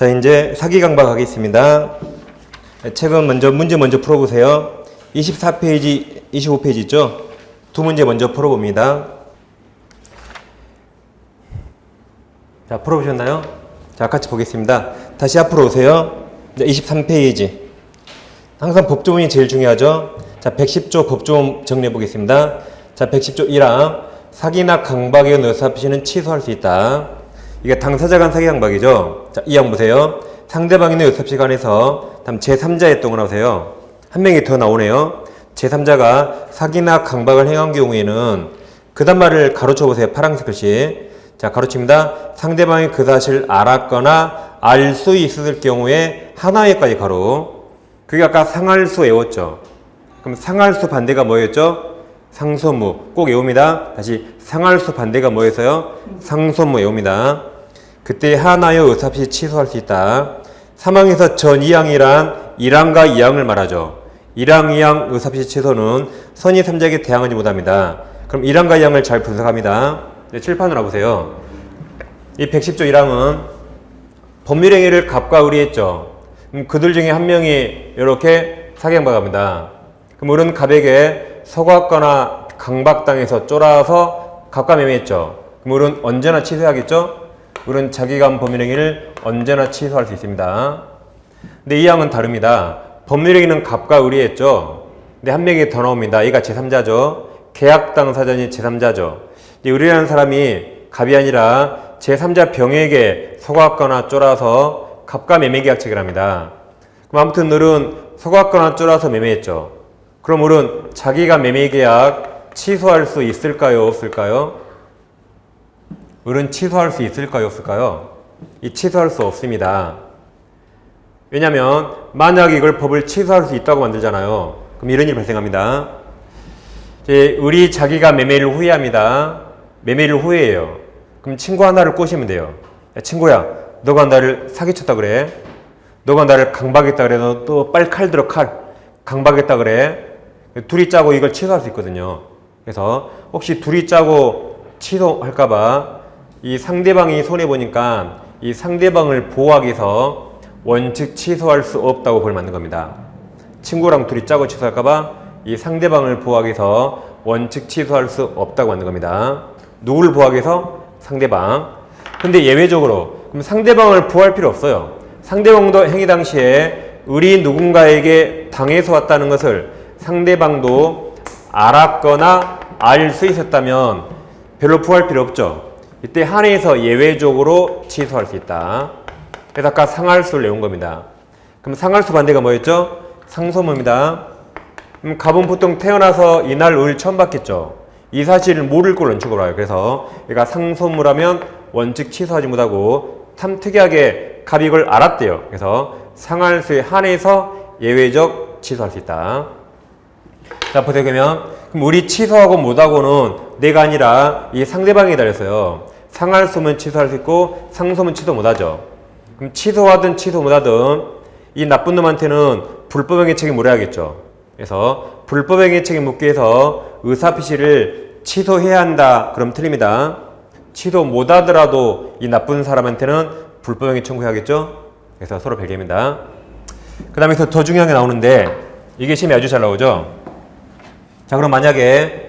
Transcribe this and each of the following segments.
자, 이제 사기 강박 하겠습니다. 책은 문제 먼저 풀어보세요. 24페이지, 25페이지 있죠? 두 문제 먼저 풀어봅니다. 자, 풀어보셨나요? 자, 같이 보겠습니다. 다시 앞으로 오세요. 23페이지. 항상 법조문이 제일 중요하죠? 자, 110조 법조문 정리해 보겠습니다. 자, 110조 1항. 사기나 강박에 의한 의사표시는 취소할 수 있다. 이게 당사자 간 사기 강박이죠? 자, 2항 보세요. 상대방의 의사표시 관해서 다음 제3자의 동을 나오세요. 한 명이 더 나오네요. 제3자가 사기나 강박을 행한 경우에는 그 다음 말을 가로쳐 보세요. 파란색 글씨. 자, 가로칩니다. 상대방이 그 사실을 알았거나 알 수 있을 경우에 하나에까지 가로. 그게 아까 상할수 외웠죠. 그럼 상할수 반대가 뭐였죠? 상소무. 꼭 외웁니다. 다시 상할수 반대가 뭐였어요? 상소무 외웁니다. 그때 하나의 의사표시 취소할 수 있다. 3항에서 전 2항이란 1항과 2항을 말하죠. 1항, 2항 의사표시 취소는 선의 3자에게 대항하지 못합니다. 그럼 1항과 2항을 잘 분석합니다. 네, 칠판으로 와보세요. 이 110조 1항은 법률행위를 갑과 의리했죠. 그들 중에 한 명이 이렇게 사기강박합니다. 그럼 우리는 갑에게 속았거나 강박당해서 쫄아서 갑과 매매했죠. 그럼 우리는 언제나 취소해야겠죠? 우리는 자기가 한 법률행위를 언제나 취소할 수 있습니다. 근데 이 항은 다릅니다. 법률행위는 갑과 의리했죠. 근데 한 명이 더 나옵니다. 얘가 제3자죠. 계약 당사자니 제3자죠. 의리라는 사람이 갑이 아니라 제3자 병에게 속았거나 쫄아서 갑과 매매 계약 체결합니다. 그럼 아무튼 너는 속았거나 쫄아서 매매했죠. 그럼 우리는 자기가 매매 계약 취소할 수 있을까요? 없을까요? 우리는 취소할 수 있을까요? 없을까요? 이 취소할 수 없습니다. 왜냐하면 만약 이걸 법을 취소할 수 있다고 만들잖아요. 그럼 이런 일이 발생합니다. 우리 자기가 매매를 후회합니다. 매매를 후회해요. 그럼 친구 하나를 꼬시면 돼요. 야, 친구야, 너가 나를 사기쳤다 그래. 너가 나를 강박했다 그래. 너 또 빨리 칼 들어, 칼. 강박했다 그래. 둘이 짜고 이걸 취소할 수 있거든요. 그래서 혹시 둘이 짜고 취소할까봐 이 상대방이 손해보니까 이 상대방을 보호하기 위해서 원칙 취소할 수 없다고 벌 맞는 겁니다. 친구랑 둘이 짜고 취소할까봐 이 상대방을 보호하기 위해서 원칙 취소할 수 없다고 만든 겁니다. 누구를 보호하기 위해서? 상대방. 근데 예외적으로 그럼 상대방을 보호할 필요 없어요. 상대방도 행위 당시에 우리 누군가에게 당해서 왔다는 것을 상대방도 알았거나 알 수 있었다면 별로 보호할 필요 없죠. 이때 한해서 예외적으로 취소할 수 있다. 그래서 아까 상할수를 내온 겁니다. 그럼 상할수 반대가 뭐였죠? 상소무입니다. 그럼 갑은 보통 태어나서 이날 을 처음 받겠죠. 이 사실을 모를 걸 원칙으로 알아요. 그래서 얘가 상소무라면 원칙 취소하지 못하고 참 특이하게 갑이 이걸 알았대요. 그래서 상할수에 한해서 예외적 취소할 수 있다. 자, 보세요. 그럼 우리 취소하고 못하고는 내가 아니라 이 상대방이 달렸어요. 상할수면 취소할 수 있고 상소면 취소 못하죠. 그럼 취소하든 취소 못하든 이 나쁜 놈한테는 불법행위 책임 물어야겠죠. 그래서 불법행위 책임 묻기 위해서 의사표시를 취소해야 한다. 그럼 틀립니다. 취소 못하더라도 이 나쁜 사람한테는 불법행위 청구해야겠죠. 그래서 서로 별개입니다. 그 다음에 더 중요한 게 나오는데 이게 시험에 아주 잘 나오죠. 자, 그럼 만약에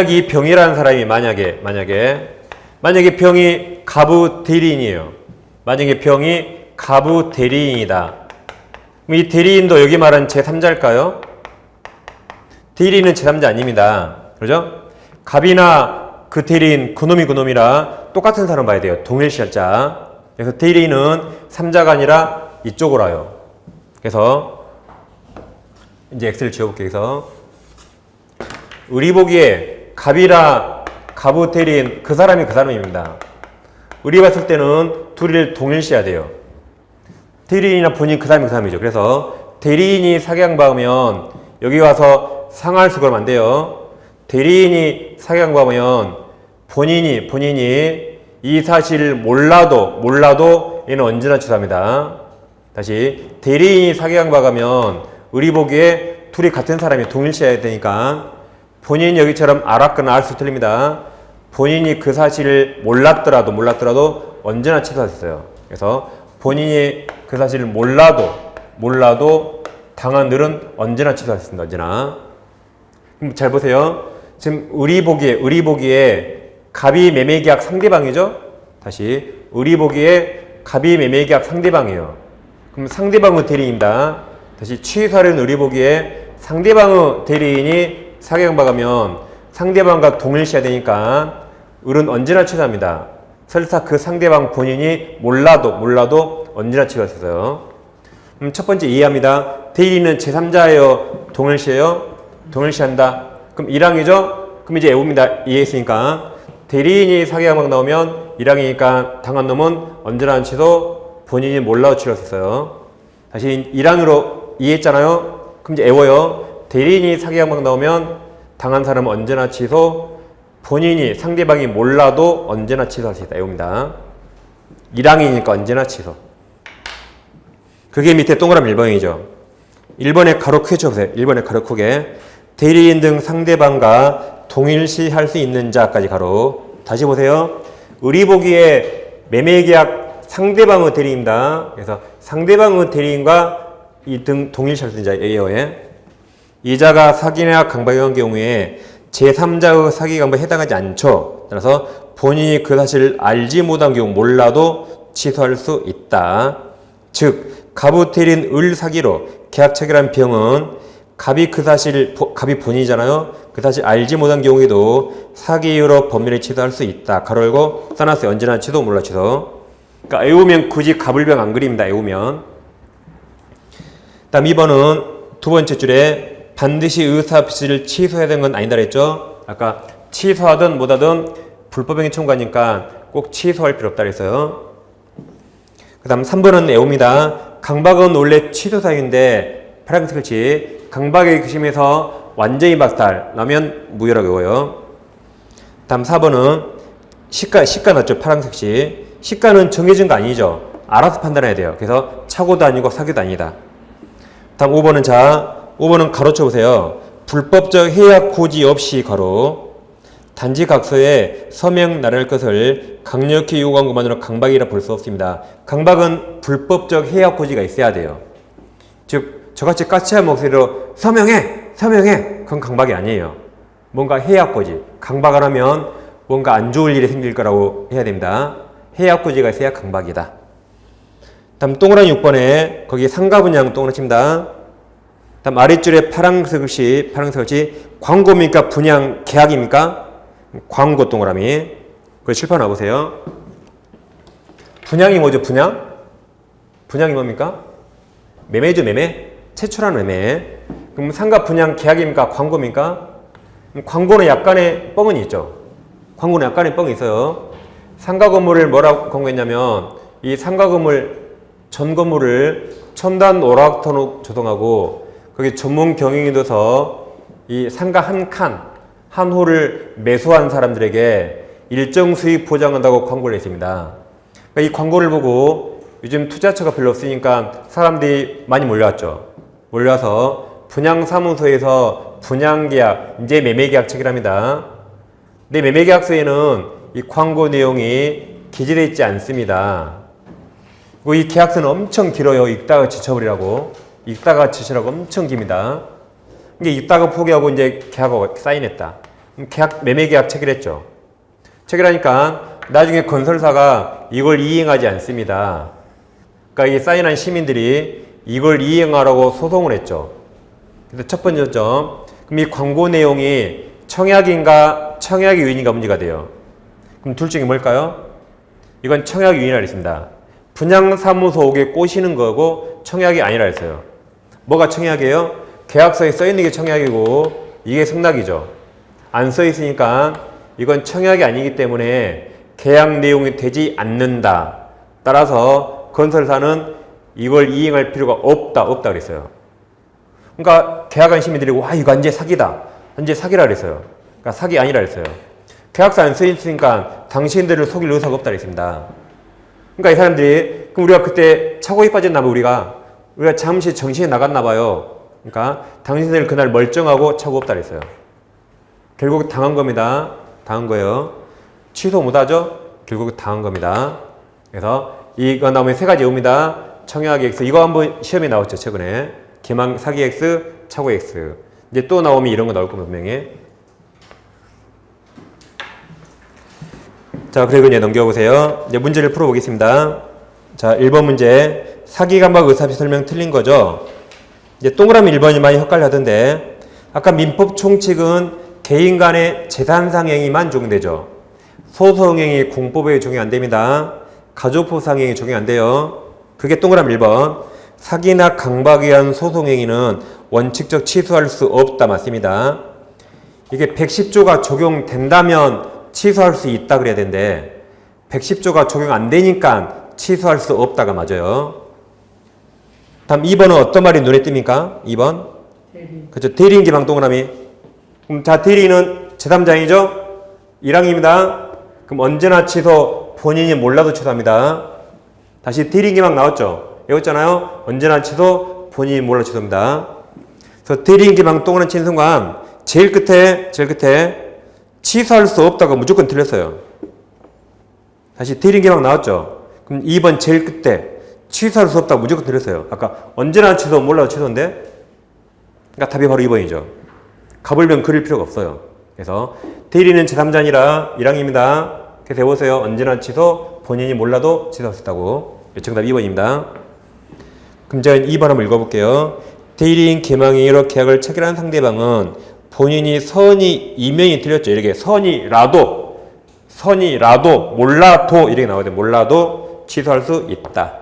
이 병이라는 사람이 만약에 병이 가부 대리인이에요. 만약에 병이 가부 대리인이다. 그럼 이 대리인도 여기 말한 제3자일까요? 대리인은 제3자 아닙니다. 그러죠? 갑이나 그 대리인, 그놈이라 똑같은 사람 봐야 돼요. 동일시할자. 그래서 대리인은 3자가 아니라 이쪽으로 와요. 그래서 이제 X를 지워볼게요. 그래서 우리 보기에 갑이라 가부 대리인 그 사람입니다. 우리 봤을 때는 둘이를 동일시해야 돼요. 대리인이나 본인 그 사람이죠. 그래서 대리인이 사기강박하면 여기 와서 상할수 그러면 안 돼요. 대리인이 사기강박하면 본인이 이 사실을 몰라도 얘는 언제나 취소합니다. 다시 대리인이 사기강박하면 우리 보기에 둘이 같은 사람이 동일시해야 되니까 본인이 여기처럼 알았거나 알 수 틀립니다. 본인이 그 사실을 몰랐더라도 언제나 취소할 수 있어요. 그래서 본인이 그 사실을 몰라도 당한 을은 언제나 취소할 수 있습니다. 언제나. 그럼 잘 보세요. 지금 의리보기에 갑이 매매계약 상대방이죠? 다시 의리보기에 갑이 매매계약 상대방이에요. 그럼 상대방의 대리인입니다. 다시 취소하려는 의리보기에 상대방의 대리인이 사기강박하면 상대방과 동일시해야 되니까 을은 언제나 취소합니다. 설사 그 상대방 본인이 몰라도 언제나 취소할 수 있어요. 첫 번째 이해합니다. 대리인은 제3자예요? 동일시해요? 동일시한다. 그럼 1항이죠? 그럼 이제 애웁니다. 이해했으니까. 대리인이 사기강박 나오면 1항이니까 당한 놈은 언제나 취소, 본인이 몰라도 취소할 수 있어요. 다시 1항으로 이해했잖아요? 그럼 이제 애워요. 대리인이 사기강박 나오면 당한 사람은 언제나 취소, 본인이 상대방이 몰라도 언제나 취소할 수 있다. 애웁니다. 1항이니까 언제나 취소. 그게 밑에 동그라미 1번이죠. 1번에 가로 크게 쳐보세요. 1번에 가로 크게. 대리인 등 상대방과 동일시할 수 있는 자까지 가로. 다시 보세요. 의리보기에 매매계약 상대방의 대리인입니다. 그래서 상대방의 대리인과 이 등 동일시할 수 있는 자예요. 이자가 사기나 강박에 한 경우에 제3자의 사기 강박에 해당하지 않죠. 따라서 본인이 그 사실을 알지 못한 경우 몰라도 취소할 수 있다. 즉 갑의 대리인 을 사기로 계약 체결한 병은 갑이 본인이잖아요. 그 사실 알지 못한 경우에도 사기 이유로 법률에 취소할 수 있다. 가로 열고 써놨어요. 언제나 취소 몰라 취소. 그러니까 애우면 굳이 갑을 병 안 그립니다. 애우면. 다음 2번은 두 번째 줄에 반드시 의사표시를 취소해야 되는 건 아니다 그랬죠. 아까 취소하든 못하든 불법행위 청구하니까 꼭 취소할 필요 없다 그랬어요. 그 다음 3번은 애웁니다. 강박은 원래 취소사유인데 파란색 글씨 강박의 규심에서 완전히 박탈 나면 무효라고 외워요. 다음 4번은 시가 났죠. 파란색 시 시가는 정해진 거 아니죠. 알아서 판단해야 돼요. 그래서 착오도 아니고 사기도 아니다. 다음 5번은 5번은 가로쳐 보세요. 불법적 해약 고지 없이 가로 단지 각서에 서명 나랄 것을 강력히 요구한 것만으로 강박이라 볼 수 없습니다. 강박은 불법적 해약 고지가 있어야 돼요. 즉 저같이 까치한 목소리로 서명해! 그건 강박이 아니에요. 뭔가 해약 고지. 강박을 하면 뭔가 안 좋을 일이 생길 거라고 해야 됩니다. 해약 고지가 있어야 강박이다. 다음 동그라미 6번에 거기 상가분양 동그라미 칩니다. 다음 아랫줄에 파란색 글씨 광고입니까? 분양 계약입니까? 광고 동그라미. 그걸 칠판 와보세요. 분양이 뭐죠? 분양이 뭡니까? 매매죠, 매매. 채출하는 매매. 그럼 상가 분양 계약입니까? 광고입니까? 광고는 약간의 뻥은 있죠. 광고는 약간의 뻥이 있어요. 상가 건물을 뭐라고 광고했냐면 이 상가 건물 전 건물을 첨단 오락터로 조성하고 거기 전문 경영이 돼서 이 상가 한 호를 매수한 사람들에게 일정 수익 보장한다고 광고를 했습니다. 그러니까 이 광고를 보고 요즘 투자처가 별로 없으니까 사람들이 많이 몰려왔죠. 몰려와서 분양사무소에서 분양계약, 이제 매매계약 체결합니다. 근데 매매계약서에는 이 광고 내용이 기재되어 있지 않습니다. 그리고 이 계약서는 엄청 길어요. 읽다가 지쳐버리라고. 읽다가 지치라고 엄청 깁니다. 이게 읽다가 포기하고 이제 계약하고 사인했다. 매매계약 체결했죠. 체결하니까 나중에 건설사가 이걸 이행하지 않습니다. 그러니까 이 사인한 시민들이 이걸 이행하라고 소송을 했죠. 그래서 첫 번째 점, 그럼 이 광고 내용이 청약인가 청약의 유인인가 문제가 돼요. 그럼 둘 중에 뭘까요? 이건 청약 유인이라 했습니다. 분양사무소 오게 꼬시는 거고 청약이 아니라 했어요. 뭐가 청약이에요? 계약서에 써있는 게 청약이고 이게 승낙이죠. 안 써있으니까 이건 청약이 아니기 때문에 계약 내용이 되지 않는다. 따라서 건설사는 이걸 이행할 필요가 없다 그랬어요. 그러니까 계약한 시민들이 와 이거 완전 사기다. 완전 사기라 그랬어요. 그러니까 사기 아니라 그랬어요. 계약서 안 써있으니까 당신들을 속일 의사가 없다 그랬습니다. 그러니까 이 사람들이 그럼 우리가 그때 착오에 빠졌나 봐. 우리가 잠시 정신이 나갔나 봐요. 그러니까 당신들 그날 멀쩡하고 착오 없다 그랬어요. 결국 당한 겁니다. 당한 거예요. 취소 못하죠? 결국 당한 겁니다. 그래서 이거 나오면 세 가지 옵니다. 청약 X. 이거 한번 시험에 나왔죠, 최근에. 기망 사기 X, 착오 X. 이제 또 나오면 이런 거 나올 겁니다, 분명히. 자, 그리고 이제 넘겨보세요. 이제 문제를 풀어보겠습니다. 자, 1번 문제. 사기 감각 의사표 설명 틀린 거죠? 이제 동그라미 1번이 많이 헷갈려하던데, 아까 민법 총칙은 개인 간의 재산상행위만 적용되죠. 소송행위 공법에 적용이 안 됩니다. 가족보상행위 적용이 안 돼요. 그게 동그라미 1번. 사기나 강박에 의한 소송행위는 원칙적 취소할 수 없다. 맞습니다. 이게 110조가 적용된다면 취소할 수 있다 그래야 되는데 110조가 적용 안 되니까 취소할 수 없다가 맞아요. 다음 2번은 어떤 말이 눈에 띕니까? 2번. 대리. 그렇죠. 대리인 기망 동그라미. 그럼 자, 대리인은 제3자이죠? 1항입니다. 그럼 언제나 취소, 본인이 몰라도 취소합니다. 다시 대리인 기망 나왔죠? 외웠잖아요? 언제나 취소, 본인이 몰라도 취소합니다. 그래서 대리인 기망 동그라미 치는 순간 제일 끝에 취소할 수 없다고 무조건 틀렸어요. 다시 대리인 기망 나왔죠? 그럼 2번 제일 끝에 취소할 수 없다고 무조건 틀렸어요. 아까 언제나 취소, 몰라도 취소인데? 그러니까 답이 바로 2번이죠. 가불면 그릴 필요가 없어요. 그래서 대리는 제3자니라 1항입니다. 그래서 해보세요. 언제나 취소, 본인이 몰라도 취소할 수 있다고. 정답 2번입니다. 그럼 제가 2번 한번 읽어볼게요. 대리인 기망행위로 계약을 체결한 상대방은 본인이 선의 이명이 틀렸죠. 이렇게 선의라도 몰라도 이렇게 나와야 돼. 몰라도 취소할 수 있다.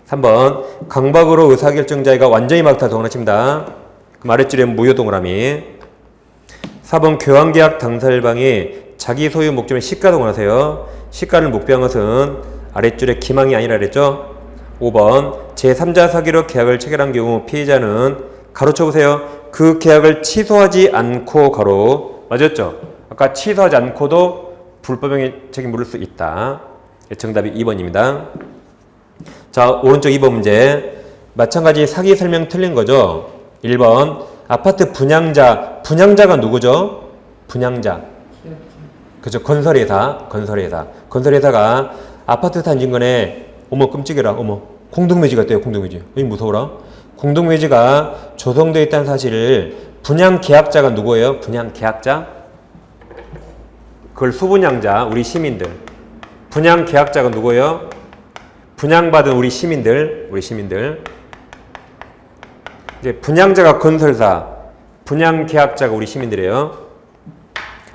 3번 강박으로 의사결정자가 완전히 막다 동그라미 칩니다. 아랫줄에 무효 동그라미. 4번 교환계약 당사일방이 자기 소유 목적의 시가 동그라세요. 시가를 목표한 것은 아랫줄에 기망이 아니라 그랬죠. 5번 제3자 사기로 계약을 체결한 경우 피해자는 가로쳐 보세요. 그 계약을 취소하지 않고 가로 맞았죠? 아까 취소하지 않고도 불법행위 책임 물을 수 있다. 정답이 2번입니다. 자, 오른쪽 2번 문제. 마찬가지 사기 설명 틀린 거죠. 1번 아파트 분양자가 누구죠? 분양자. 그죠? 건설회사가 아파트 단지인근에 어머 끔찍해라. 어머 공동묘지가 있대요. 공동묘지. 왜 무서워라? 공동묘지가 조성되어 있다는 사실을 분양계약자가 누구예요? 분양계약자? 그걸 수분양자, 우리 시민들. 분양계약자가 누구예요? 분양받은 우리 시민들. 이제 분양자가 건설사, 분양계약자가 우리 시민들이에요.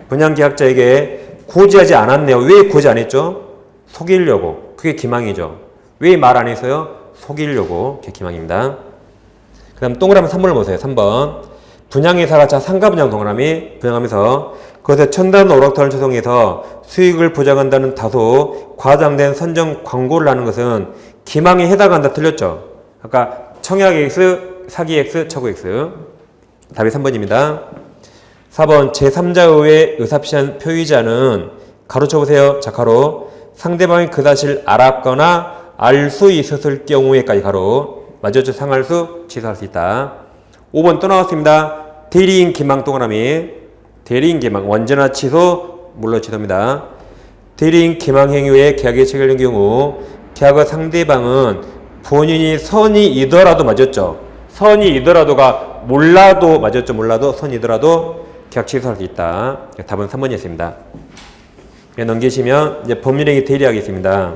분양계약자에게 고지하지 않았네요. 왜 고지 안 했죠? 속이려고. 그게 기망이죠. 왜 말 안 했어요? 속이려고. 그게 기망입니다. 그 다음 동그라미 3번을 보세요. 3번. 분양회사가 자 상가분양 동그라미 분양하면서 그것에 1,000단 오락터를 조성해서 수익을 보장한다는 다소 과장된 선정 광고를 하는 것은 기망에 해당한다. 틀렸죠? 아까 청약 X, 사기 X, 착오 X. 답이 3번입니다. 4번 제3자의 의사표시한 표의자는 가로쳐 보세요. 자, 가로. 상대방이 그 사실을 알았거나 알 수 있었을 경우에까지 가로. 맞았죠? 상할 수, 취소할 수 있다. 5번 또 나왔습니다. 대리인 기망 동그라미. 대리인 기망 언제나 취소, 물론 취소입니다. 대리인 기망 행위 외에 계약이 체결된 경우 계약의 상대방은 본인이 선의이더라도 맞았죠? 선의이더라도가 몰라도 맞았죠? 몰라도 선의이더라도 계약 취소할 수 있다. 답은 3번이었습니다. 넘기시면 이제 법률행위 대리하겠습니다.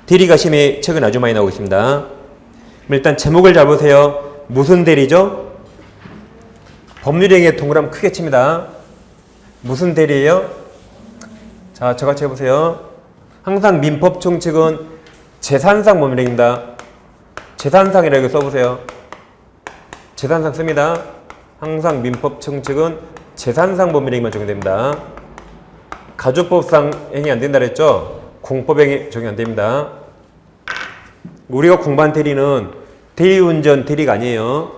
대리가 시험에 최근 아주 많이 나오고 있습니다. 일단 제목을 잘 보세요. 무슨 대리죠? 법률행위의 동그라미 크게 칩니다. 무슨 대리예요? 자, 저같이 해보세요. 항상 민법 총칙은 재산상 법률행위입니다. 재산상이라고 써보세요. 재산상 씁니다. 항상 민법 총칙은 재산상 법률행위만 적용됩니다. 가족법상 행위 안 된다 그랬죠? 공법행위 적용 안 됩니다. 우리가 공부한 대리는 대리운전 대리가 아니에요.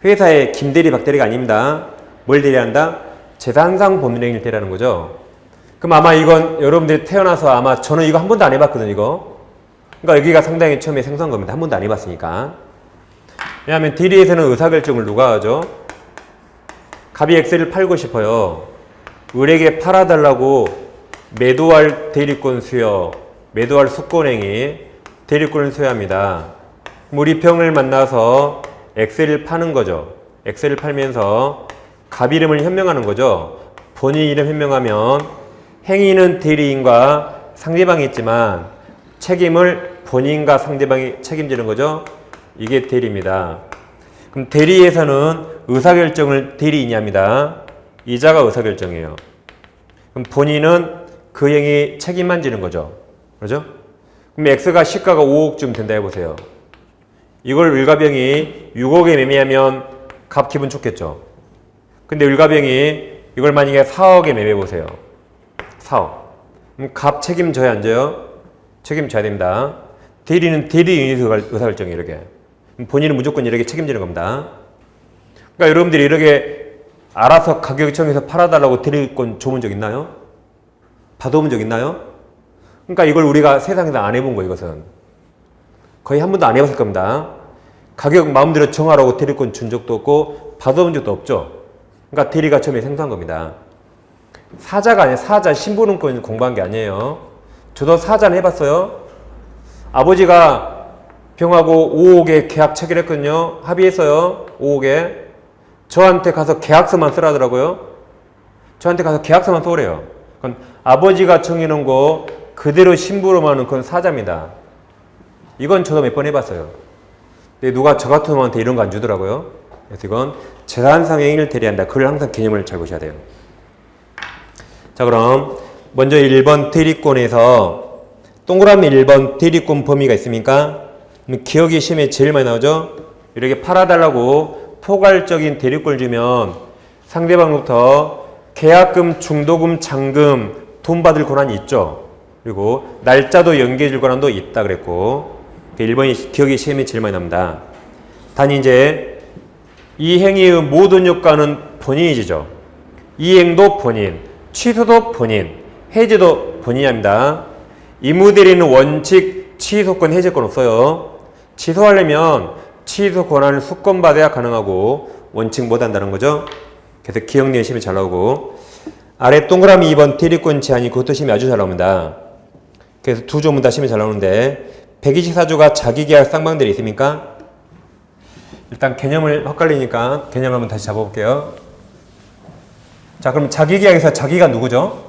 회사의 김대리 박대리가 아닙니다. 뭘 대리한다? 재산상 법률행위를 대리하는 거죠. 그럼 아마 이건 여러분들이 태어나서 아마 저는 이거 한 번도 안 해봤거든요. 이거. 그러니까 여기가 상당히 처음에 생소한 겁니다. 한 번도 안 해봤으니까. 왜냐하면 대리에서는 의사결정을 누가 하죠? 갑이 엑셀을 팔고 싶어요. 을에게 팔아달라고 매도할 대리권 수여 매도할 수권행위, 대리권을 소유합니다. 우리 평을 만나서 엑셀을 파는 거죠. 엑셀을 팔면서 갑 이름을 현명하는 거죠. 본인 이름 현명하면 행위는 대리인과 상대방이 있지만 책임을 본인과 상대방이 책임지는 거죠. 이게 대리입니다. 그럼 대리에서는 의사결정을 대리인이 합니다. 이자가 의사결정이에요. 그럼 본인은 그 행위 책임만 지는 거죠. 그렇죠? 그럼 X가 시가가 5억쯤 된다 해보세요. 이걸 을가병이 6억에 매매하면 갑 기분 좋겠죠. 근데 을가병이 이걸 만약에 4억에 매매해보세요. 4억. 그럼 갑 책임져야 안 져요? 책임져야 됩니다. 대리는 대리인이 의사결정이에요. 이렇게. 본인은 무조건 이렇게 책임지는 겁니다. 그러니까 여러분들이 이렇게 알아서 가격 정해서 팔아달라고 대리권 줘본 적 있나요? 받아본 적 있나요? 그러니까 이걸 우리가 세상에서 안 해본 거예요. 이것은 거의 한 번도 안 해봤을 겁니다. 가격 마음대로 정하라고 대리권 준 적도 없고 받아본 적도 없죠. 그러니까 대리가 처음에 생소한 겁니다. 사자가 아니에요. 사자 신부름권 공부한 게 아니에요. 저도 사자는 해봤어요. 아버지가 병하고 5억에 계약 체결했거든요. 합의했어요. 5억에. 저한테 가서 계약서만 쓰라더라고요. 저한테 가서 계약서만 써오래요. 그건 아버지가 정해놓은 거 그대로 심부름하는 그건 사자입니다. 이건 저도 몇 번 해봤어요. 근데 누가 저 같은 놈한테 이런 거 안 주더라고요. 그래서 이건 재산상 행위를 대리한다. 그걸 항상 개념을 잘 보셔야 돼요. 자, 그럼 먼저 1번 대리권에서 동그라미 1번 대리권 범위가 있습니까? 기억이 시험에 제일 많이 나오죠? 이렇게 팔아달라고 포괄적인 대리권을 주면 상대방부터 계약금, 중도금, 잔금, 돈 받을 권한이 있죠. 그리고 날짜도 연계해 줄 권한도 있다 그랬고 1번이 기억이 시험에 제일 많이 납니다. 단 이제 이 행위의 모든 효과는 본인이 지죠. 이행도 본인, 취소도 본인, 해지도 본인이 합니다. 임무대리는 원칙 취소권, 해제권 없어요. 취소하려면 취소 권한을 수권받아야 가능하고 원칙 못 한다는 거죠. 그래서 기억 내용 시험이 잘 나오고 아래 동그라미 2번 대리권 제한이 그것도 시험이 아주 잘 나옵니다. 그래서 두 조문 다 시험이 잘 나오는데 124조가 자기계약 쌍방대리 있습니까? 일단 개념을 헷갈리니까 개념을 한번 다시 잡아볼게요. 자, 그럼 자기계약에서 자기가 누구죠?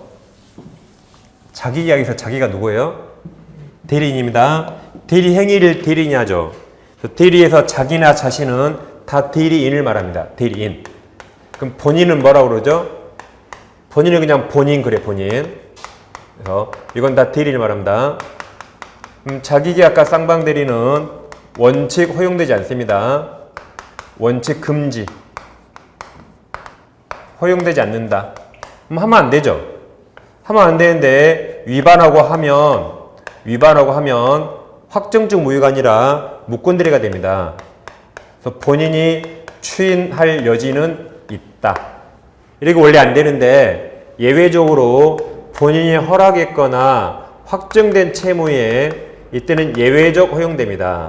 자기계약에서 자기가 누구예요? 대리인입니다. 대리 행위를 대리인이 하죠. 대리에서 자기나 자신은 다 대리인을 말합니다. 대리인. 그럼 본인은 뭐라고 그러죠? 본인은 그냥 본인 그래, 본인. 그래서 이건 다 대리인을 말합니다. 자기계약과 쌍방대리는 원칙 허용되지 않습니다. 원칙 금지. 허용되지 않는다. 그럼 하면 안 되죠. 하면 안 되는데 위반하고 하면 확정적 무효가 아니라 무권대리가 됩니다. 그래서 본인이 추인할 여지는 있다. 이렇게 원래 안 되는데 예외적으로 본인이 허락했거나 확정된 채무에 이때는 예외적 허용됩니다.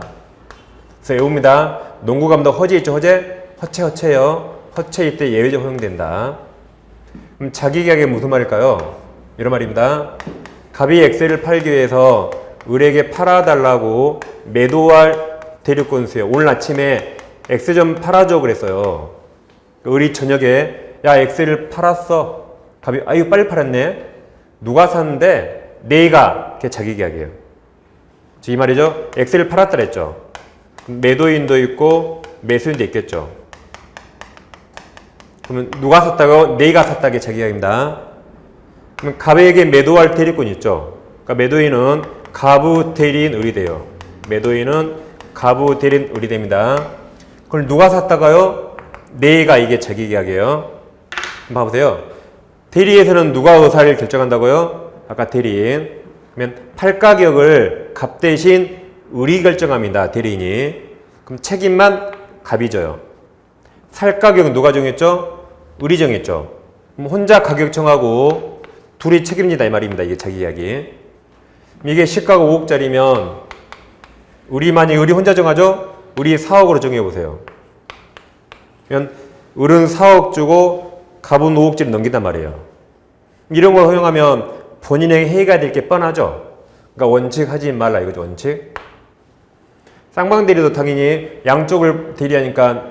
그래서 외웁니다. 농구감독 허재 있죠, 허재? 허채요. 허채 이때 예외적 허용된다. 그럼 자기계약이 무슨 말일까요? 이런 말입니다. 갑이 엑셀을 팔기 위해서 을에게 팔아달라고 매도할 대리권 수요. 오늘 아침에 엑셀 좀 팔아줘 그랬어요. 을이 저녁에 야 엑셀을 팔았어. 갑이 아유 빨리 팔았네. 누가 샀는데 내가. 그게 자기계약이에요. 이 말이죠. 엑셀을 팔았다 그랬죠. 매도인도 있고 매수인도 있겠죠. 그러면 누가 샀다고? 내가 샀다게 자기계약입니다. 그럼 갑에게 매도할 대리권이 있죠. 그러니까 매도인은 가부 대리인 을이 돼요. 매도인은 가부 대리인 을이 됩니다. 그걸 누가 샀다가요? 내가. 이게 자기계약이에요. 한번 봐보세요. 대리에서는 누가 의사를 결정한다고요? 아까 대리인. 그러면 팔 가격을 갑 대신 을이 결정합니다. 대리인이. 그럼 책임만 갑이 져요. 살 가격은 누가 정했죠? 을이 정했죠. 그럼 혼자 가격 정하고 둘이 책임지다 이 말입니다. 이게 자기계약이. 이게 시가가 5억짜리면 만약에 을이 혼자 정하죠? 을이 4억으로 정해보세요. 그러면 을은 4억 주고 갑은 5억짜리 넘긴단 말이에요. 이런 걸 허용하면 본인에게 해이가 될 게 뻔하죠. 그러니까 원칙 하지 말라 이거죠. 원칙. 쌍방대리도 당연히 양쪽을 대리하니까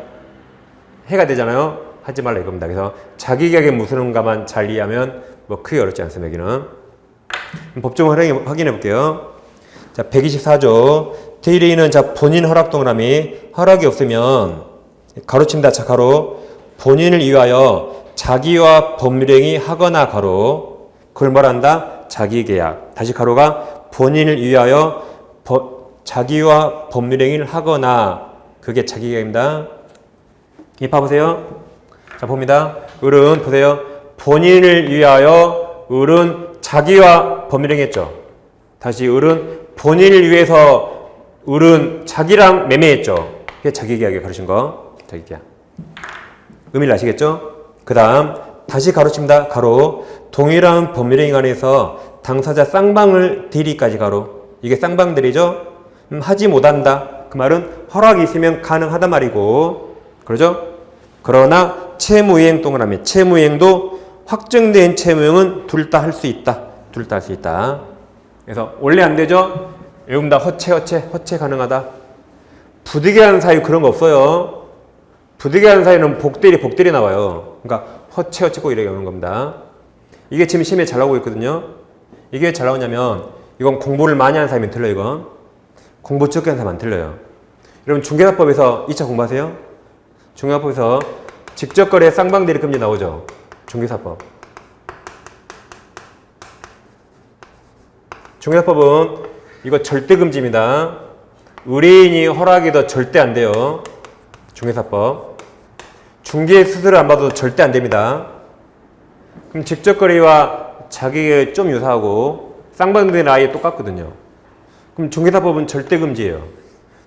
해가 되잖아요. 하지 말라 이겁니다. 그래서 자기격의 무슨가만 잘 이해하면 뭐 크게 어렵지 않습니다. 여기는. 법조문 확인해 볼게요. 자, 124조. 대리인은 자 본인 허락 동그라미 허락이 없으면 가로칩니다. 자 가로 본인을 위하여 자기와 법률행위 하거나 가로 그걸 말한다. 자기계약. 다시 가로가 본인을 위하여 자기와 법률행위를 하거나 그게 자기계약입니다. 이 봐보세요. 자 봅니다. 을은 보세요. 본인을 위하여 을은 자기와 법률행위 했죠. 다시 을은 본인을 위해서 을은 자기랑 매매했죠. 그게 자기계약에 가르친 거. 자기계약. 의미를 아시겠죠? 그 다음 다시 가로칩니다. 가로 동일한 법률행위 안에서 당사자 쌍방을 대리까지 가로. 이게 쌍방대리죠? 하지 못한다. 그 말은 허락이 있으면 가능하단 말이고 그러죠? 그러나 채무이행 동그라미 채무이행도 확정된 채무이행은 둘 다 할 수 있다. 둘 다 할 수 있다. 그래서 원래 안 되죠? 여기 다 허체 가능하다. 부득이 하는 사유 그런 거 없어요. 부득이 하는 사유는 복대리 나와요. 그러니까 허체 꼭 이렇게 오는 겁니다. 이게 지금 시험에 잘 나오고 있거든요. 이게 왜 잘 나오냐면 이건 공부를 많이 하는 사람이 틀려요. 이건 공부 적게 하는 사람 안 틀려요. 여러분 중개사법에서 2차 공부하세요? 중개사법에서 직접거래 쌍방대리 금지 나오죠. 중개사법. 중개사법은 이거 절대 금지입니다. 의뢰인이 허락해도 절대 안 돼요. 중개사법. 중개 수수료 안 받아도 절대 안 됩니다. 그럼 직접거래와 자기가 좀 유사하고 쌍방대리는 아예 똑같거든요. 그럼 중개사법은 절대 금지예요.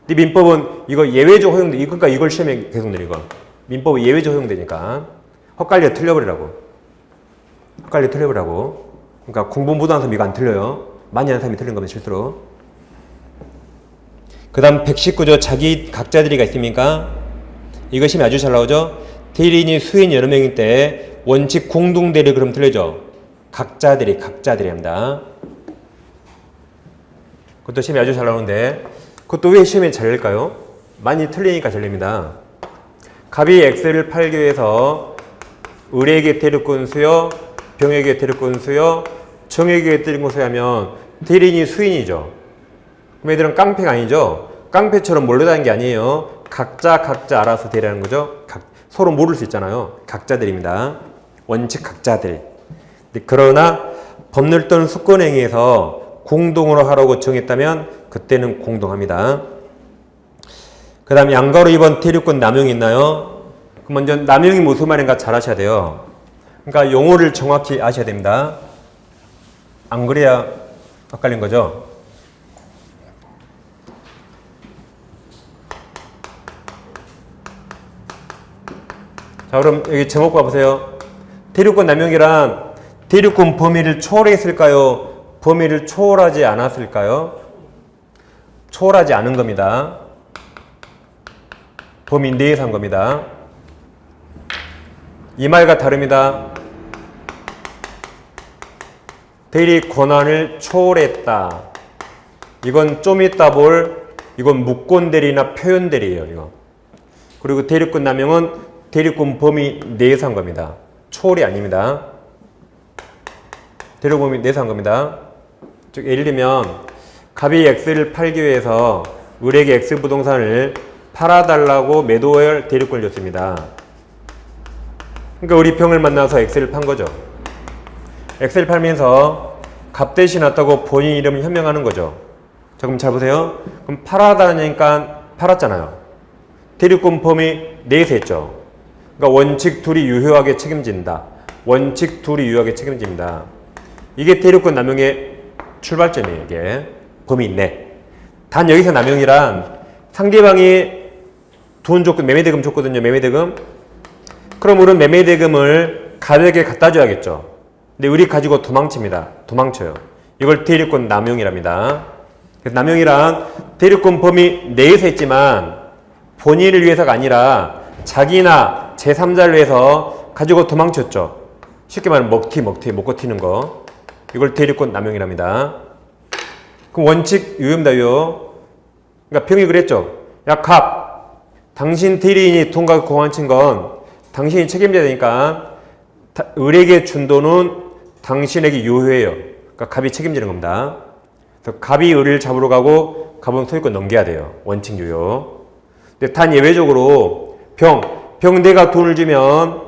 근데 민법은 이거 예외적 허용돼. 그러니까 이걸 시험에 계속 내리고. 민법은 예외적 허용되니까 헛갈려 틀려버리라고. 그러니까 공부 못하는 사람 이거 안 틀려요. 많이 하는 사람이 틀린 겁니다. 실수로. 그 다음 119조 자기 각자들이가 있습니까? 이거 시험에 아주 잘 나오죠. 대리인이 수인이 여러 명일 때 원칙 공동대리 그럼 틀리죠. 각자들이 합니다. 그것도 시험에 아주 잘 나오는데 그것도 왜 시험에 잘 낼까요? 많이 틀리니까 잘 냅니다. 갑이 X를 팔기 위해서 을에게 대리권 수여, 병에게 대리권 수여, 정에게 대리권 수여하면 대리인이 수인이죠. 그럼 얘들은 깡패가 아니죠. 깡패처럼 몰려다니는 게 아니에요. 각자 알아서 대리하는 거죠. 서로 모를 수 있잖아요. 각자들입니다. 원칙 각자들. 그러나 법률 또는 수권행위에서 공동으로 하라고 정했다면 그때는 공동합니다. 그 다음 양가로 2번 대리권 남용이 있나요? 그럼 먼저 남용이 무슨 말인가 잘 아셔야 돼요. 그러니까 용어를 정확히 아셔야 됩니다. 안 그래야 헷갈린 거죠. 자 그럼 여기 제목 봐보세요. 대리권 남용이란 대리권 범위를 초월했을까요? 범위를 초월하지 않았을까요? 초월하지 않은 겁니다. 범위 내에서 한 겁니다. 이 말과 다릅니다. 대리 권한을 초월했다. 이건 좀 이따 볼 이건 무권대리나 표현대리예요. 이거. 그리고 대리권 남용은 대리권 범위 내에서 한 겁니다. 초월이 아닙니다. 대리권 범위 내에서 한 겁니다. 즉 예를 들면 갑이 X를 팔기 위해서 을에게 X 부동산을 팔아달라고 매도할 대리권을 줬습니다. 그러니까 우리 병을 만나서 X를 판 거죠. X를 팔면서 값 대신 왔다고 본인 이름을 현명하는 거죠. 자 그럼 잘 보세요. 그럼 팔아달라니까 팔았잖아요. 대리권 범위 내에서 했죠. 그러니까 원칙 둘이 유효하게 책임진다. 원칙 둘이 유효하게 책임집니다. 이게 대리권 남용의 출발점이에요. 이게 범위 내. 단 여기서 남용이란 상대방이 돈 줬고 매매대금 줬거든요. 매매대금. 그럼 우리는 매매대금을 갑에게 갖다 줘야겠죠. 근데 우리 가지고 도망칩니다. 도망쳐요. 이걸 대리권 남용이랍니다. 그래서 남용이란 대리권 범위 내에서 했지만 본인을 위해서가 아니라 자기나 제3자를 위해서 가지고 도망쳤죠. 쉽게 말하면 먹튀, 먹고 튀는 거. 이걸 대리권 남용이랍니다. 그럼 원칙 유효입니다, 유효. 그러니까 병이 그랬죠. 야, 갑. 당신 대리인이 돈과 공환친 건 당신이 책임져야 되니까 을에게 준 돈은 당신에게 유효해요. 그러니까 갑이 책임지는 겁니다. 그래서 갑이 을을 잡으러 가고 갑은 소유권 넘겨야 돼요. 원칙 유효. 근데 단 예외적으로 병대가 돈을 주면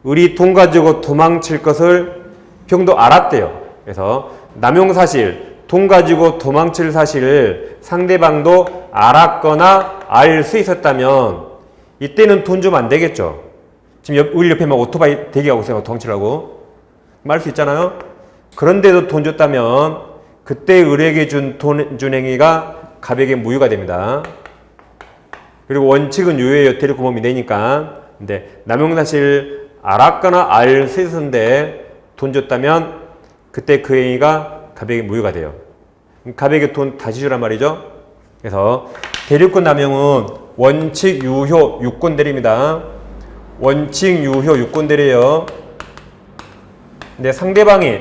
을이 돈 가지고 도망칠 것을 병도 알았대요. 그래서 남용사실, 돈 가지고 도망칠 사실을 상대방도 알았거나 알 수 있었다면 이때는 돈 주면 안 되겠죠. 지금 우리 옆에 막 오토바이 대기하고 있어요. 도망치라고. 말 수 있잖아요. 그런데도 돈 줬다면 그때 을에게 준 행위가 갑에게 무효가 됩니다. 그리고 원칙은 유효해요. 대리구멍이 내니까. 근데 남용사실 알았거나 알 수 있었는데 돈 줬다면 그때 그 행위가 갑에게 무효가 돼요. 갑에게 돈 다시 주란 말이죠. 그래서 대리권 남용은 원칙 유효 유권 대리입니다. 원칙 유효 유권 대리예요. 근데 상대방이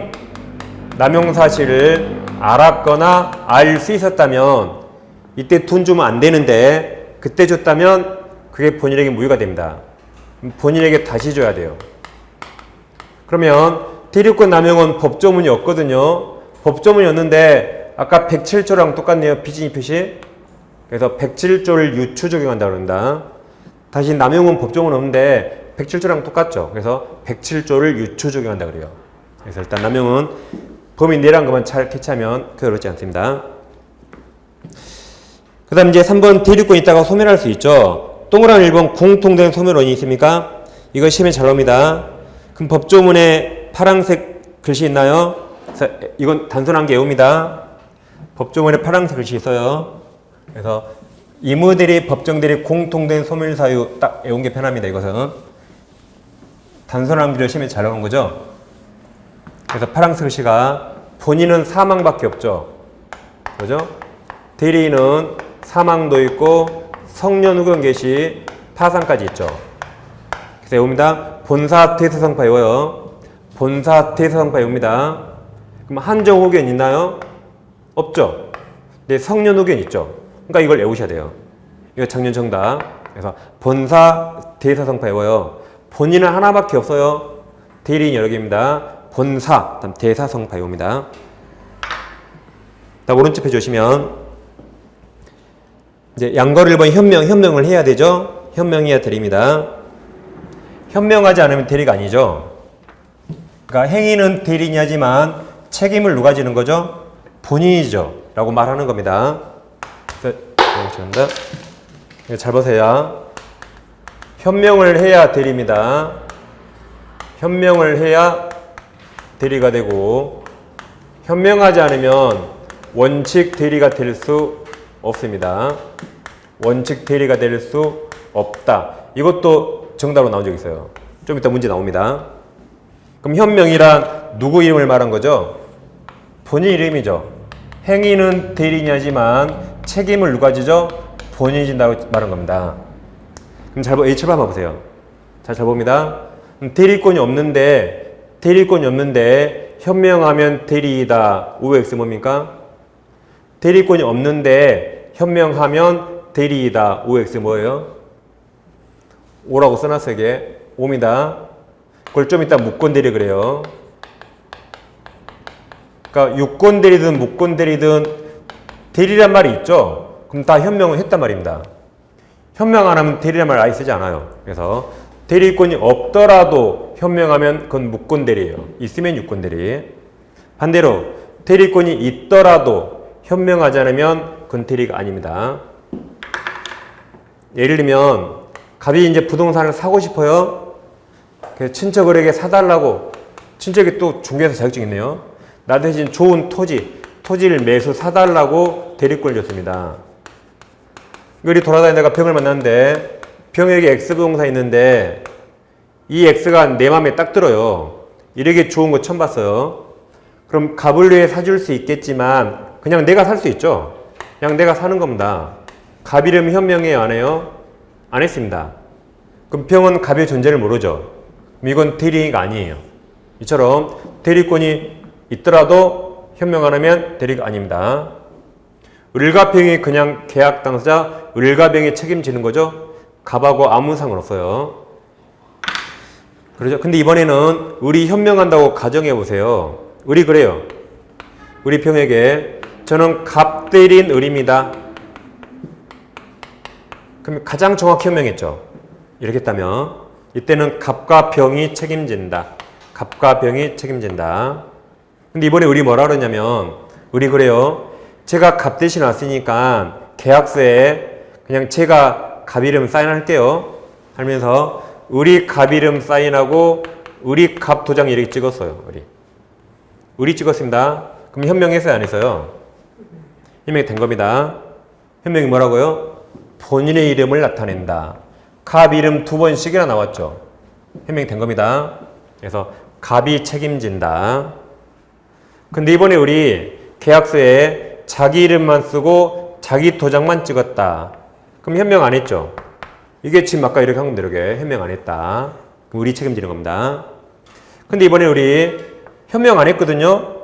남용 사실을 알았거나 알 수 있었다면 이때 돈 주면 안 되는데 그때 줬다면 그게 본인에게 무효가 됩니다. 본인에게 다시 줘야 돼요. 그러면 대리권 남용은 법조문이 없거든요. 법조문이 없는데 아까 107조랑 똑같네요. 비진이 표시. 그래서 107조를 유추 적용한다고 그런다. 다시 남용은 법조문 없는데 107조랑 똑같죠. 그래서 107조를 유추 적용한다고 그래요. 그래서 일단 남용은 범위 내란 것만 잘 캐치하면 크게 어렵지 않습니다. 그 다음 이제 3번 대리권 있다가 소멸할 수 있죠. 동그라미 1번 공통된 소멸원이 있습니까? 이거 시험에 잘 나옵니다. 그럼 법조문에 파란색 글씨 있나요? 이건 단순한 게 외웁니다. 법조문에 파란색 글씨 있어요. 그래서 이무대리, 법정대리 공통된 소멸 사유 딱 외운 게 편합니다. 이것은 단순한 글을 시험에 잘 나오는 거죠. 그래서 파란색 글씨가 본인은 사망밖에 없죠. 그죠? 대리인은 사망도 있고 성년 후견 개시 파산까지 있죠. 그래서 외웁니다. 본사 퇴사성파 외워요. 본사 퇴사성파 외웁니다. 그럼 한정 후견 있나요? 없죠. 네, 성년 후견 있죠. 그러니까 이걸 외우셔야 돼요. 이거 작년 정답. 그래서 본사 퇴사성파 외워요. 본인은 하나밖에 없어요. 대리인 여러 개입니다. 본사, 다음 대사성파 외웁니다. 다음 오른쪽 페이지 오시면 이제 양거를 1번 현명을 해야 되죠. 현명해야 대리입니다. 현명하지 않으면 대리가 아니죠. 그러니까 행위는 대리인이 하지만 책임을 누가 지는 거죠? 본인이죠. 라고 말하는 겁니다. 잘 보세요. 현명을 해야 대리입니다. 현명을 해야 대리가 되고 현명하지 않으면 원칙 대리가 될 수 없습니다. 원칙 대리가 될 수 없다. 이것도 정답으로 나온 적 있어요. 좀 이따 문제 나옵니다. 그럼 현명이란 누구 이름을 말한 거죠? 본인 이름이죠. 행위는 대리인이 하지만 책임을 누가 지죠? 본인이 진다고 말한 겁니다. 그럼 H번 한번 보세요. 잘 봅니다. 대리권이 없는데 현명하면 대리이다. OX 뭡니까? 대리권이 없는데 현명하면 대리이다. OX 뭐예요? O라고 써놨어요. 이게 O입니다. 그걸 좀 이따 무권대리 그래요. 그러니까 유권대리든 무권대리든 대리란 말이 있죠. 그럼 다 현명을 했단 말입니다. 현명 안 하면 대리란 말 아예 쓰지 않아요. 그래서 대리권이 없더라도 현명하면 그건 무권대리예요. 있으면 유권대리. 반대로 대리권이 있더라도 현명하지 않으면 그건 대리가 아닙니다. 예를 들면 갑이 이제 부동산을 사고 싶어요. 그래서 친척에게 사달라고 친척이 또 중개사 자격증 있네요. 나 대신 좋은 토지를 매수 사달라고 대리권을 줬습니다. 우리 돌아다니다가 병을 만났는데 병에게 X부동산 있는데 이 X가 내 마음에 딱 들어요. 이렇게 좋은 거 처음 봤어요. 그럼 갑을 위해 사줄 수 있겠지만 그냥 내가 살 수 있죠. 그냥 내가 사는 겁니다. 갑 이름 현명해요? 안 해요? 안 했습니다. 그럼 병은 갑의 존재를 모르죠. 그럼 이건 대리가 아니에요. 이처럼 대리권이 있더라도 현명 안 하면 대리가 아닙니다. 을과 병이 그냥 계약 당사자, 을과 병이 책임지는 거죠. 갑하고 아무 상관없어요. 그렇죠? 근데 이번에는 을이 현명한다고 가정해 보세요. 을이 그래요. 을이 병에게 저는 갑 대리인 을입니다. 그럼 가장 정확히 현명했죠. 이렇게 했다면 이때는 갑과 병이 책임진다. 갑과 병이 책임진다. 근데 이번에 을이 뭐라 그러냐면 을이 그래요. 제가 갑 대신 왔으니까 계약서에 그냥 제가 갑 이름 사인할게요. 하면서 을이 갑 이름 사인하고 을이 갑 도장 이렇게 찍었어요. 을이 찍었습니다. 그럼 현명했어요, 안 했어요? 현명이 된 겁니다. 현명이 뭐라고요? 본인의 이름을 나타낸다. 갑 이름 2번씩이나 나왔죠. 현명이 된 겁니다. 그래서 갑이 책임진다. 근데 이번에 우리 계약서에 자기 이름만 쓰고 자기 도장만 찍었다. 그럼 현명 안 했죠? 이게 지금 아까 이렇게 한 겁니다. 이렇게 현명 안 했다. 그럼 우리 책임지는 겁니다. 근데 이번에 우리 현명 안 했거든요.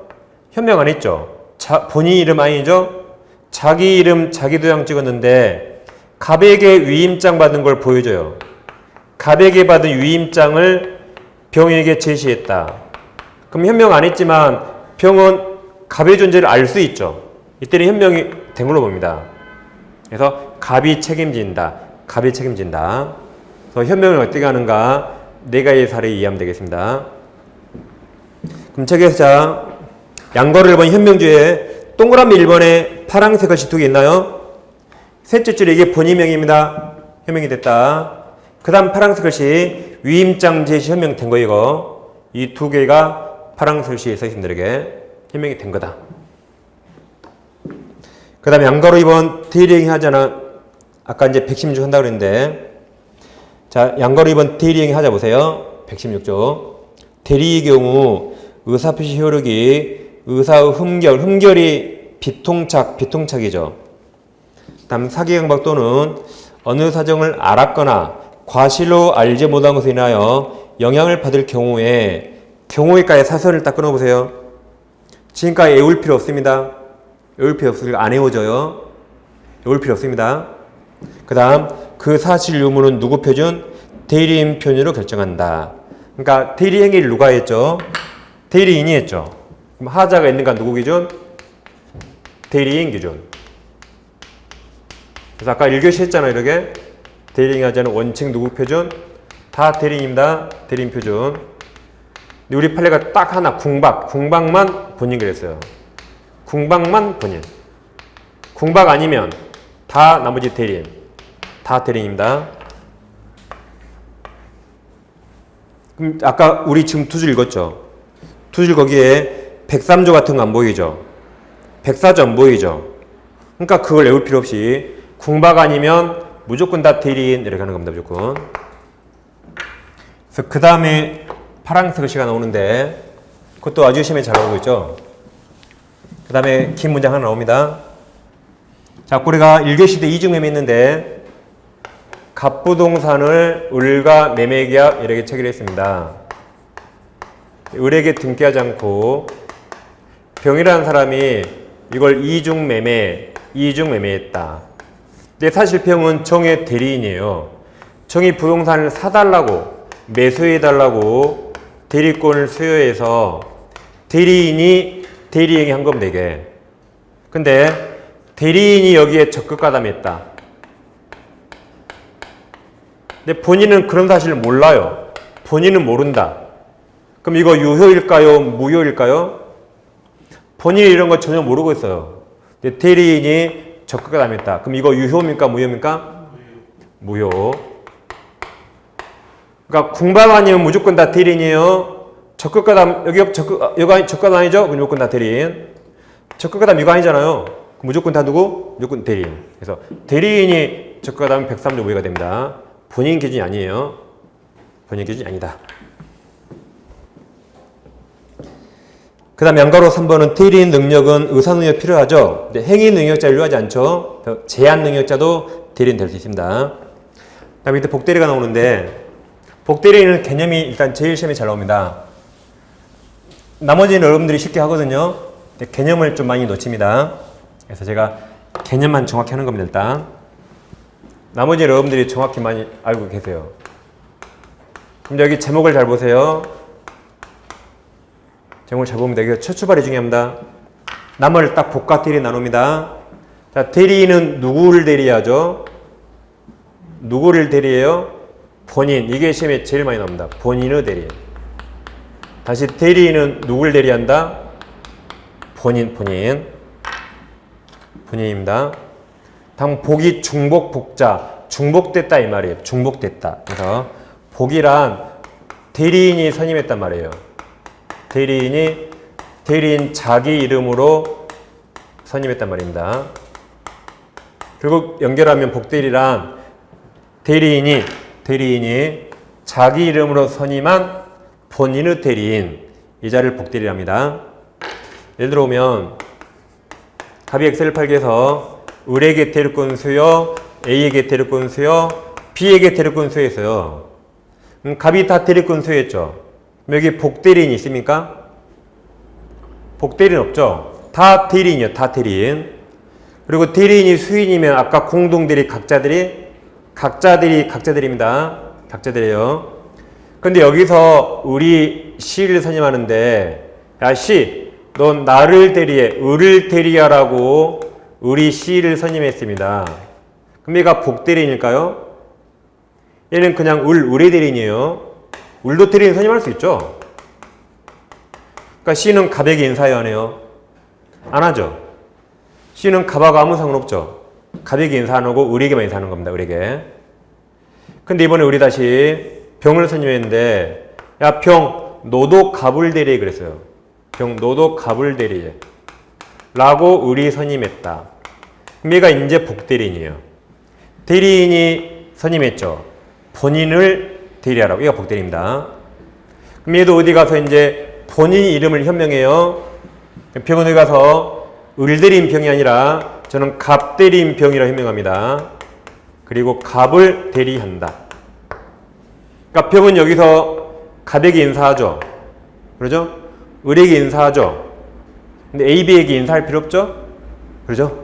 현명 안 했죠. 본인 이름 아니죠? 자기 이름 자기 도장 찍었는데 갑에게 위임장 받은 걸 보여줘요. 갑에게 받은 위임장을 병에게 제시했다. 그럼 현명 안 했지만 병은 갑의 존재를 알 수 있죠. 이때는 현명이 된 걸로 봅니다. 그래서 갑이 책임진다. 갑이 책임진다. 그래서 현명을 어떻게 하는가? 4가지 사례 이해하면 되겠습니다. 그럼 책에서 자, 양거를 1번 현명주에 동그라미 1번에 파란색 글씨 2개 있나요? 셋째 줄에 이게 본인명입니다. 현명이 됐다. 그 다음 파란색 글씨 위임장 제시 현명된 거 이거. 이 2개가 파란색 글씨에 써있습니다. 이렇게 현명이 된 거다. 그 다음에 양가로 2번 대리행위 하잖아. 아까 이제 116조 한다고 그랬는데 자 양가로 2번 대리행위 하자 보세요. 116조 대리의 경우 의사표시 효력이 의사의 흠결이 비통착이죠. 다음 사기강박 또는 어느 사정을 알았거나 과실로 알지 못한 것에 인하여 영향을 받을 경우에까지 사설을 딱 끊어보세요. 지금까지 외울 필요 없습니다. 외울 필요 없으니까 안 외워져요. 외울 필요 없습니다. 그 다음 그 사실 유무는 누구 표준? 대리인 표준으로 결정한다. 그러니까 대리 행위를 누가 했죠? 대리인이 했죠. 그럼 하자가 있는가 누구 기준? 대리인 기준. 그래서 아까 1교시 했잖아요. 이렇게 대리인 하자는 원칙 누구 표준? 다 대리인입니다. 대리인 표준. 근데 우리 판례가 딱 하나 궁박만 본인 그랬어요. 궁박만 본인. 궁박 아니면 다 나머지 대리인. 다 대리인입니다. 그럼 아까 우리 지금 2줄 읽었죠? 2줄 거기에 103조 같은 거 안 보이죠? 104조 안 보이죠? 그러니까 그걸 외울 필요 없이 궁박 아니면 무조건 다 대리인 이렇게 하는 겁니다. 무조건. 그래서 그 다음에 파란색 글씨가 나오는데 그것도 아주 시험에 잘 나오고 있죠? 그 다음에 긴 문장 하나 나옵니다. 자, 우리가 1교시 때 이중매매 했는데 갑부동산을 을과 매매계약 이렇게 체결했습니다. 을에게 등기하지 않고 병이라는 사람이 이걸 이중매매했다. 근데 사실 병은 정의 대리인이에요. 정이 부동산을 사달라고 매수해달라고 대리권을 수여해서 대리인이 대리행위 한 겁니다. 이게. 근데 대리인이 여기에 적극가담했다. 근데 본인은 그런 사실을 몰라요. 본인은 모른다. 그럼 이거 유효일까요? 무효일까요? 본인이 이런 거 전혀 모르고 있어요. 근데 대리인이 적극가담했다. 그럼 이거 유효입니까? 무효입니까? 무효. 그러니까 궁박 아니면 무조건 다 대리인이에요. 적극가담 여기가 적극가담 아니죠? 그럼 무조건 다 대리인. 적극가담 이거 아니잖아요. 무조건 다 누구? 무조건 대리인. 그래서 대리인이 적극가담 103조 무효가 됩니다. 본인 기준이 아니에요. 본인 기준이 아니다. 그 다음 양가로 3번은 대리인 능력은 의사 능력 필요하죠. 근데 행위 능력자 일루하지 않죠. 제한 능력자도 대리인 될 수 있습니다. 그 다음에 밑에 복대리가 나오는데 복대리는 개념이 일단 제일 시험에 잘 나옵니다. 나머지는 여러분들이 쉽게 하거든요. 근데 개념을 좀 많이 놓칩니다. 그래서 제가 개념만 정확히 하는 겁니다. 일단 나머지 여러분들이 정확히 많이 알고 계세요. 그럼 여기 제목을 잘 보세요. 제목을 잘 보면 되겠죠. 첫 출발이 중요합니다. 남을 딱 복과 대리 나눕니다. 자, 대리인은 누구를 대리하죠? 누구를 대리해요? 본인. 이게 시험에 제일 많이 나옵니다. 본인의 대리. 다시 대리인은 누구를 대리한다? 본인입니다. 다음 복이 중복 복자. 중복됐다 이 말이에요. 중복됐다. 그래서 복이란 대리인이 선임했단 말이에요. 대리인 자기 이름으로 선임했단 말입니다. 그리고 연결하면 복대리란 대리인이 자기 이름으로 선임한 본인의 대리인, 이 자를 복대리랍니다. 예를 들어보면 갑이 엑셀 8개에서 을에게 대리권 수여, A에게 대리권 수여, B에게 대리권 수여했어요. 갑이 다 대리권 수여했죠. 여기 복대리인이 있습니까? 복대리인 없죠. 다 대리인이요. 다 대리인. 그리고 대리인이 수인이면 아까 공동대리 각자들입니다. 각자들이에요. 근데 여기서 우리 C를 선임하는데, 야 C, 넌 나를 대리해, 을을 대리하라고 우리 C를 선임했습니다. 그럼 얘가 복대리인일까요? 얘는 그냥 을의 대리인이에요. 을도 대리인 선임할 수 있죠. 그러니까 C는 갑에게 인사해야 하네요. 안 하죠. C는 갑하고 아무 상관없죠. 갑에게 인사 안 하고 을에게만 인사하는 겁니다. 을에게. 근데 이번에 우리 다시 병을 선임했는데, 야 병, 너도 갑을 대리해 그랬어요. 병, 너도 갑을 대리해 라고 을이 선임했다. 그럼 얘가 이제 복대리인이에요. 대리인이 선임했죠. 본인을 대리하라고. 얘가 복대리입니다. 그럼 얘도 어디 가서 이제 본인 이름을 현명해요. 병원 어디 가서 을대리인 병이 아니라 저는 갑대리인 병이라 현명합니다. 그리고 갑을 대리한다. 그러니까 병은 여기서 갑에게 인사하죠. 그러죠? 을에게 인사하죠. 근데 A, B에게 인사할 필요 없죠? 그러죠?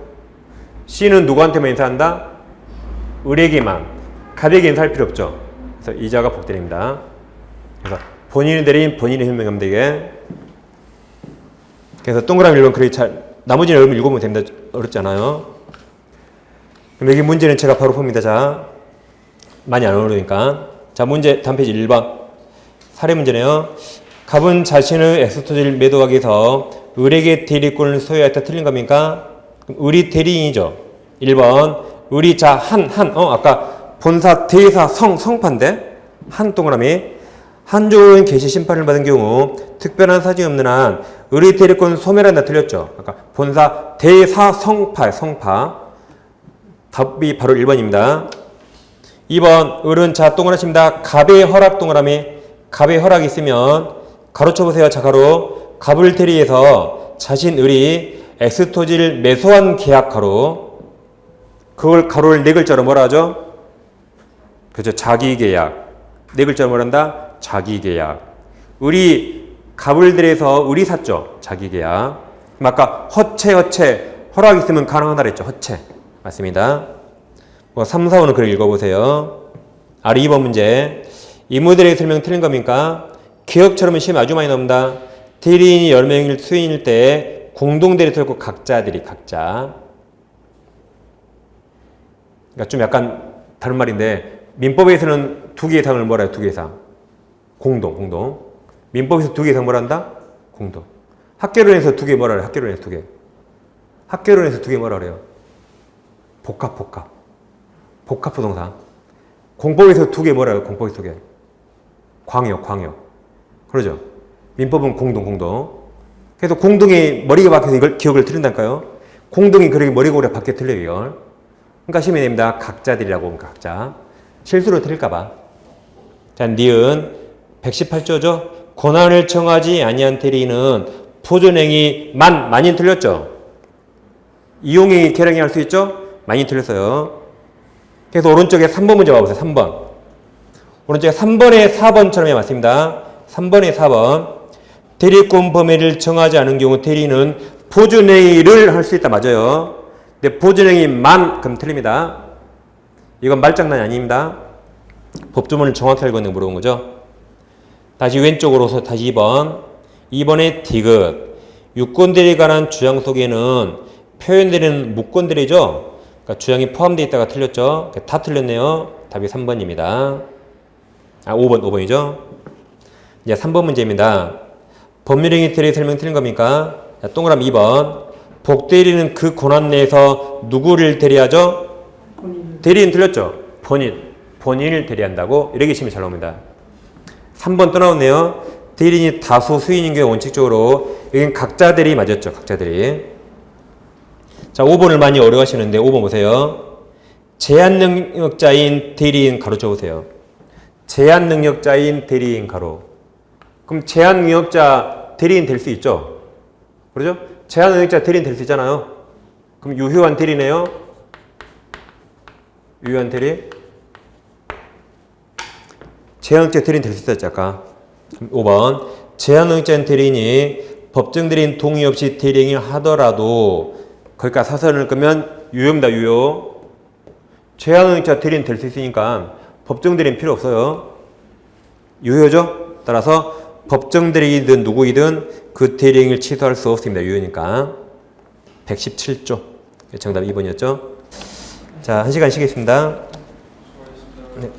C는 누구한테만 인사한다? 을에게만. 갑에게 인사할 필요 없죠. 그래서 이자가 복대리입니다. 그래서 본인의 대리인, 본인의 현명하면 되게. 그래서 동그라미 1번 그렇게 나머지는 여러분 읽어보면 됩니다. 어렵지 않아요. 그럼 여기 문제는 제가 바로 풉니다. 자, 많이 안 어려우니까. 자, 문제 다음 페이지 1번. 사례 문제네요. 갑은 자신의 엑스토지를 매도하기 위해서 을에게 대리권을 소유하였다. 틀린 겁니까? 그럼 을이 대리인이죠. 1번. 을이 자, 아까 본사, 대사, 성파인데? 한 동그라미. 한조인 개시 심판을 받은 경우 특별한 사정이 없는 한 을의 대리권 소멸한다. 틀렸죠. 아까 본사, 대사, 성파. 답이 바로 1번입니다. 2번. 을은 자, 동그라십니다. 갑의 허락 동그라미. 갑의 허락이 있으면 가로쳐 보세요. 자, 가로. 갑을 대리해서 자신 을이 엑스토지를 매수한 계약 가로. 그걸 가로를 네 글자로 뭐라 하죠? 그죠? 자기계약. 네 글자로 뭐라 한다? 자기계약. 을이 갑을 대리해서 을이 샀죠. 자기계약. 그럼 아까 허체 허락 있으면 가능하다 그랬죠. 허체. 맞습니다. 3, 4, 5는 그걸 읽어보세요. 아래 2번 문제. 이 모델의 설명 틀린 겁니까? 기억처럼 시험에 아주 많이 나옵니다. 대리인이 10명일 수인일 때 공동대리 털고 각자들이 각자. 그러니까 좀 약간 다른 말인데 민법에서는 2개 이상을 뭐라 해요? 2개 이상. 공동. 민법에서 2개 이상 뭐라 한다? 공동. 학개론에서 2개 뭐라 그래요? 학개론에서 2개. 학개론에서 2개 뭐라 그래요? 복합. 복합부동산. 공법에서 2개 뭐라 해요? 공법에서 2개. 광역. 그러죠? 민법은 공동. 그래서 공동이 머리가 박혀서 이걸 기억을 틀린다니까요. 공동이 그렇게 머리가 오래 박혀 틀려요, 이걸. 그러니까 시험에 냅니다. 각자들이라고, 각자. 실수로 틀릴까봐. 자, 니은 118조죠? 권한을 청하지 아니한 대리인은 보존행위 만인 틀렸죠? 이용행위 계량이 할 수 있죠? 많이 틀렸어요. 그래서 오른쪽에 3번 문제 봐보세요. 3번. 오른쪽에 3번에 4번처럼 맞습니다. 3번에 4번. 대리권 범위를 정하지 않은 경우 대리인은 보존행위를 할 수 있다. 맞아요. 근데 보존형이 만 그럼 틀립니다. 이건 말장난이 아닙니다. 법조문을 정확히 알고 있는 거 물어본 거죠. 다시 왼쪽으로서 다시 2번. 2번의 디귿. 유권들에 관한 주장 속에는 표현되는 무권들이죠. 그러니까 주장이 포함되어 있다가 틀렸죠. 다 틀렸네요. 답이 3번입니다. 5번이죠. 이제 3번 문제입니다. 법률행위 대리 설명 틀린 겁니까? 자, 동그라미 2번. 복대리는 그 권한 내에서 누구를 대리하죠? 대리인 틀렸죠? 본인을 대리한다고? 이렇게 치면 잘 나옵니다. 3번 또 나오네요. 대리인이 다수 수인인 경우 원칙적으로 여긴 각자 대리 맞았죠? 각자 대리. 자, 5번을 많이 어려워하시는데 5번 보세요. 제한 능력자인 대리인 가로 적으세요. 제한 능력자인 대리인 가로. 그럼 제한 능력자 대리인 될 수 있죠? 그러죠? 제한 능력자 대리인 될 수 있잖아요. 그럼 유효한 대리네요. 유효한 대리. 제한 능력자 대리인 될 수 있었죠, 아까. 5번. 제한 능력자인 대리인이 법정 대리인 동의 없이 대리인을 하더라도 거기까지 사설을 끄면 유효입니다, 유효. 제한 능력자 대리인 될 수 있으니까 법정 대리인 필요 없어요. 유효죠? 따라서 법정 대리인이든 누구이든 그 대리인을 취소할 수 없습니다. 유효니까. 117조. 정답 2번이었죠. 자, 1시간 쉬겠습니다. 네.